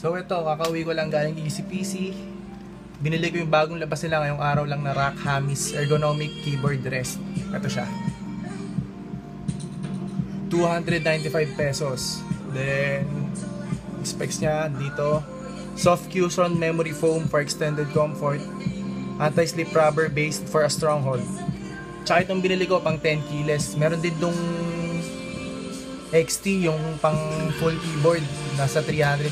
So ito, kakauwi ko lang galing Easy PC. Binili ko yung bagong labas nila ngayong araw lang na Rock Hamis Ergonomic Keyboard Rest. Ito siya. 295 pesos. Then, specs niya dito. Soft cushion memory foam for extended comfort. Anti-slip rubber based for a stronghold. Tsaka itong binili ko pang 10 keyless. Meron din dong XT yung pang full keyboard, nasa 349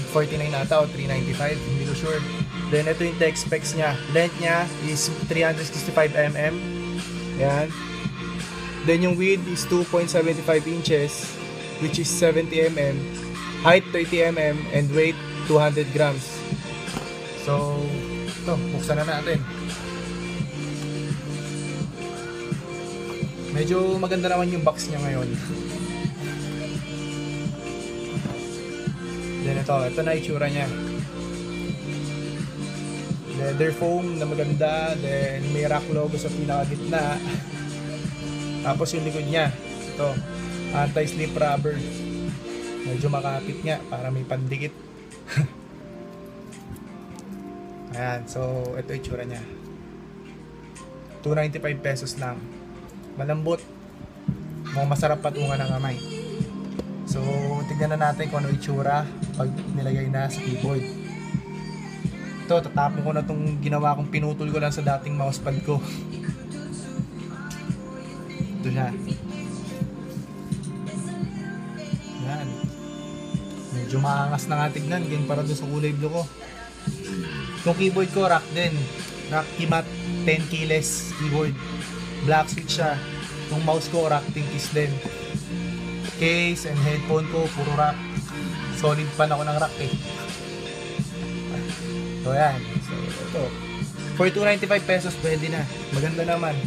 ata o 395, hindi ko sure. Then ito yung tech specs niya. Length niya is 365 mm. Yan. Then yung width is 2.75 inches, which is 70 mm. Height 30 mm and weight 200 grams. So ito, buksan na natin. Medyo maganda naman yung box niya ngayon. Then ito na itsura niya. Leather foam na maganda. Then may rock logo sa pinakagitna. Tapos yung likod niya, ito, anti-slip rubber. Medyo makapit nga para may pandikit. Ayan, so ito itsura niya. 295 pesos lang. Malambot. Mukhang masarap patungan ng kamay. So, tignan na natin kung ano itsura pag nilagay na sa keyboard. Ito, tatapon ko na itong ginawa kong pinutol ko lang sa dating mousepad ko. Ito siya. Yan. Medyo maangas na nga tignan, ganyan para doon sa kulay blue ko. Itong keyboard ko, rock din. Rock Keymat 10 keyless keyboard. Black switch siya. Itong mouse ko, rock Tinkis din. Case and headphone ko, puro rock. Solid pan ako ng rock eh. So yan. So ito. For 295 pesos pwede na. Maganda naman.